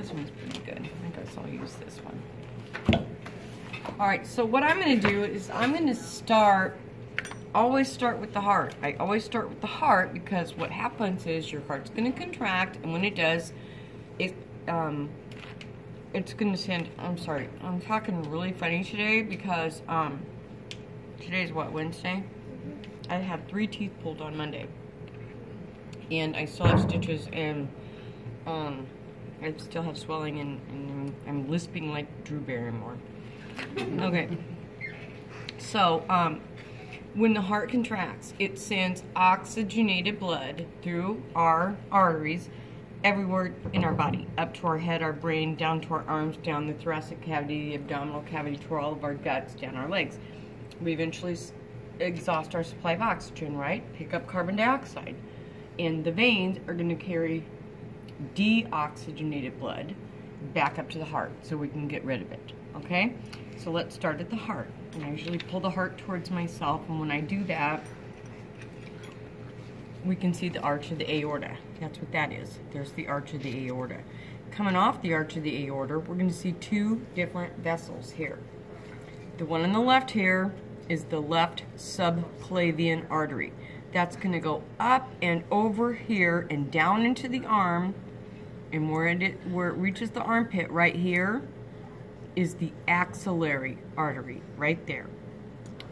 This one's pretty good. I guess I'll use this one. Alright, so what I'm going to do is I'm going to always start with the heart. I always start with the heart because what happens is your heart's going to contract, and when it does, it's going to send, I'm sorry, I'm talking really funny today because today's what, Wednesday? I had 3 teeth pulled on Monday. And I still have stitches, and I still have swelling, and I'm lisping like Drew Barrymore. Okay. So, when the heart contracts, it sends oxygenated blood through our arteries everywhere in our body, up to our head, our brain, down to our arms, down the thoracic cavity, the abdominal cavity, to all of our guts, down our legs. We eventually exhaust our supply of oxygen, right? Pick up carbon dioxide. And the veins are going to carry deoxygenated blood back up to the heart so we can get rid of it, okay? So let's start at the heart. And I usually pull the heart towards myself, and when I do that, we can see the arch of the aorta. That's what that is. There's the arch of the aorta. Coming off the arch of the aorta, we're going to see 2 different vessels here. The one on the left here is the left subclavian artery. That's going to go up and over here and down into the arm, and where it reaches the armpit right here is the axillary artery right there.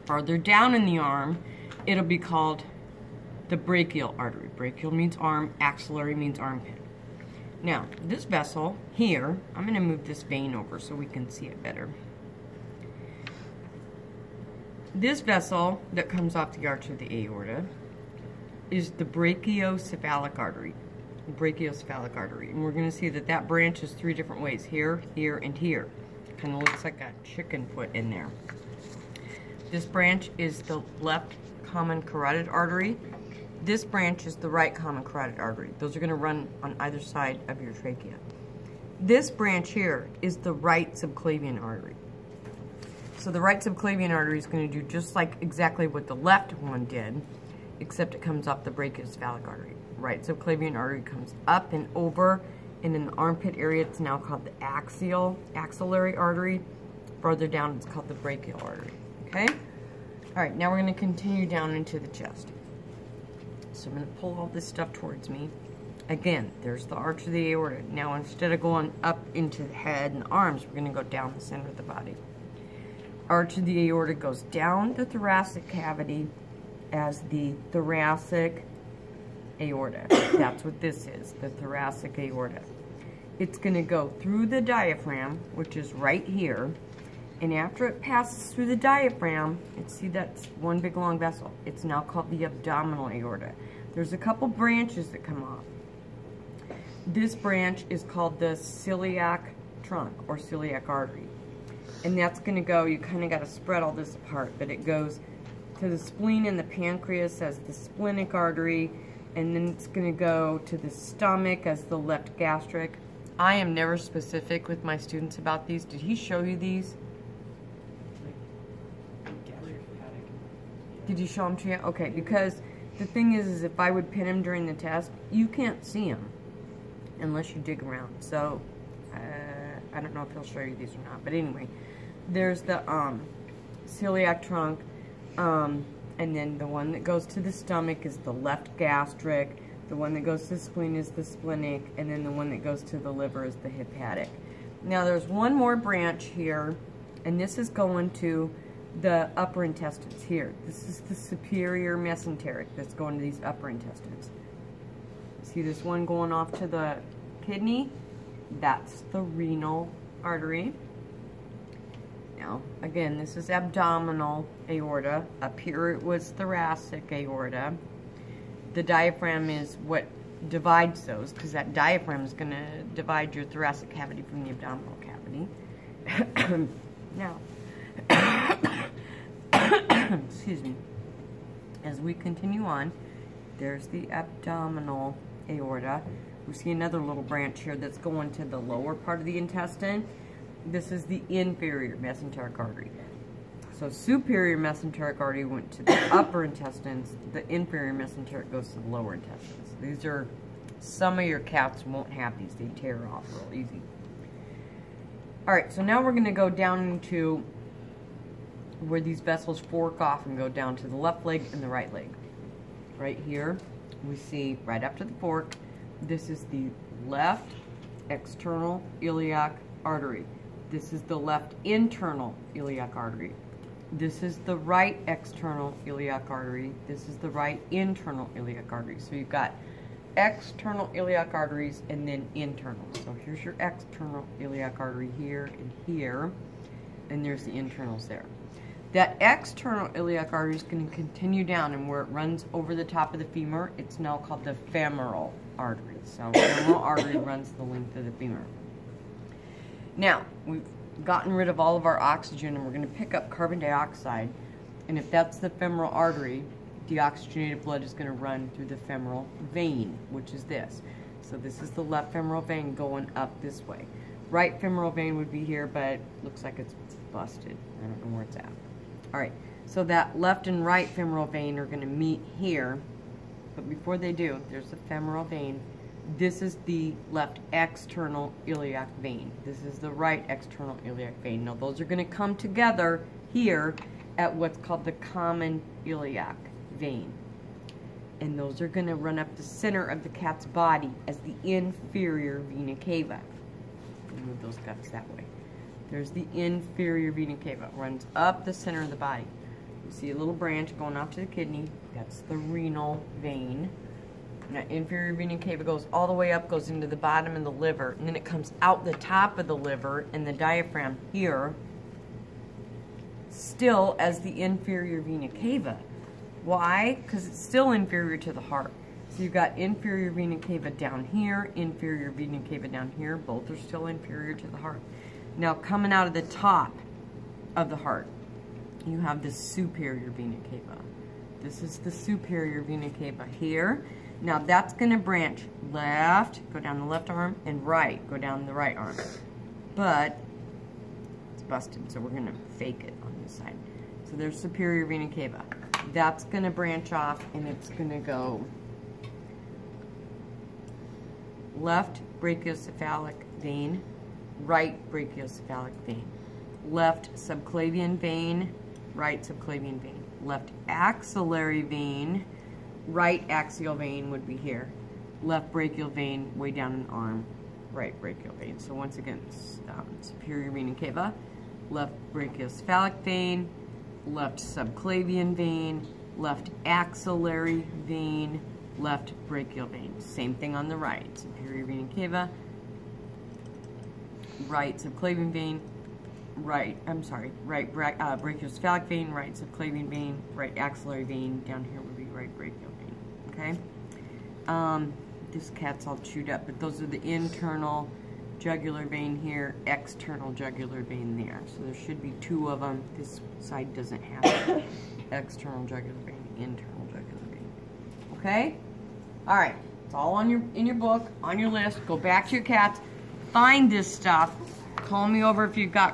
Farther down in the arm, it'll be called the brachial artery. Brachial means arm, axillary means armpit. Now, this vessel here, I'm going to move this vein over so we can see it better. This vessel that comes off the arch of the aorta is the brachiocephalic artery. Brachiocephalic artery. And we're going to see that that branches 3 different ways. Here, here, and here. Kind of looks like a chicken foot in there. This branch is the left common carotid artery. This branch is the right common carotid artery. Those are going to run on either side of your trachea. This branch here is the right subclavian artery. So the right subclavian artery is going to do just like exactly what the left one did, except it comes off the brachiocephalic artery. Right subclavian artery comes up and over, and in the armpit area it's now called the axillary artery. Further down it's called the brachial artery. Okay? Alright, now we're going to continue down into the chest. So I'm going to pull all this stuff towards me. Again, there's the arch of the aorta. Now instead of going up into the head and the arms, we're going to go down the center of the body. Arch of the aorta goes down the thoracic cavity as the thoracic aorta. That's what this is, the thoracic aorta. It's going to go through the diaphragm, which is right here, and after it passes through the diaphragm, see that's one big long vessel. It's now called the abdominal aorta. There's a couple branches that come off. This branch is called the celiac trunk or celiac artery. And that's going to go, you kind of got to spread all this apart, but it goes to the spleen and the pancreas as the splenic artery, and then it's going to go to the stomach as the left gastric. I am never specific with my students about these. Did he show you these? Did you show them to you? Okay, because the thing is if I would pin him during the test, you can't see him unless you dig around. So, I don't know if he'll show you these or not. But anyway, there's the celiac trunk, and then the one that goes to the stomach is the left gastric. The one that goes to the spleen is the splenic, and then the one that goes to the liver is the hepatic. Now, there's one more branch here, and this is going to the upper intestines here. This is the superior mesenteric that's going to these upper intestines. See this one going off to the kidney? That's the renal artery. Now, again, this is abdominal aorta. Up here it was thoracic aorta. The diaphragm is what divides those, because that diaphragm is going to divide your thoracic cavity from the abdominal cavity. Now, excuse me, as we continue on, there's the abdominal aorta. We see another little branch here that's going to the lower part of the intestine. This is the inferior mesenteric artery. So superior mesenteric artery went to the upper intestines. The inferior mesenteric goes to the lower intestines. These are, some of your cats won't have these. They tear off real easy. Alright, so now we're going to go down into where these vessels fork off and go down to the left leg and the right leg. Right here, we see right after the fork, this is the left external iliac artery. This is the left internal iliac artery. This is the right external iliac artery. This is the right internal iliac artery. So you've got external iliac arteries and then internal. So here's your external iliac artery here and here, and there's the internals there. That external iliac artery is going to continue down, and where it runs over the top of the femur, it's now called the femoral artery. So femoral artery runs the length of the femur. Now, we've gotten rid of all of our oxygen, and we're going to pick up carbon dioxide, and if that's the femoral artery, deoxygenated blood is going to run through the femoral vein, which is this. So this is the left femoral vein going up this way. Right femoral vein would be here, but looks like it's busted. I don't know where it's at. Alright, so that left and right femoral vein are going to meet here, but before they do, there's the femoral vein. This is the left external iliac vein. This is the right external iliac vein. Now those are going to come together here at what's called the common iliac vein. And those are going to run up the center of the cat's body as the inferior vena cava. Move those guts that way. There's the inferior vena cava. It runs up the center of the body. You see a little branch going off to the kidney. That's the renal vein. And that inferior vena cava goes all the way up, goes into the bottom of the liver, and then it comes out the top of the liver and the diaphragm here, still as the inferior vena cava. Why? Because it's still inferior to the heart. So you've got inferior vena cava down here, inferior vena cava down here. Both are still inferior to the heart. Now coming out of the top of the heart, you have the superior vena cava. This is the superior vena cava here. Now that's going to branch left, go down the left arm, and right, go down the right arm. But it's busted, so we're going to fake it on this side. So there's superior vena cava. That's going to branch off, and it's going to go left brachiocephalic vein, right brachiocephalic vein, left subclavian vein, right subclavian vein, left axillary vein, right axial vein would be here, left brachial vein way down an arm, right brachial vein. So once again, superior vena cava, left brachiocephalic vein, left subclavian vein, left axillary vein, left brachial vein. Same thing on the right. Superior vena cava, right subclavian vein, right brachiocephalic vein, right subclavian vein, right axillary vein. Down here would be right brachial vein. Okay? This cat's all chewed up, but those are the internal jugular vein here, external jugular vein there. So there should be two of them. This side doesn't have it. External jugular vein, internal jugular vein. Okay? All right. It's all on in your book, on your list. Go back to your cats. Find this stuff. Call me over if you've got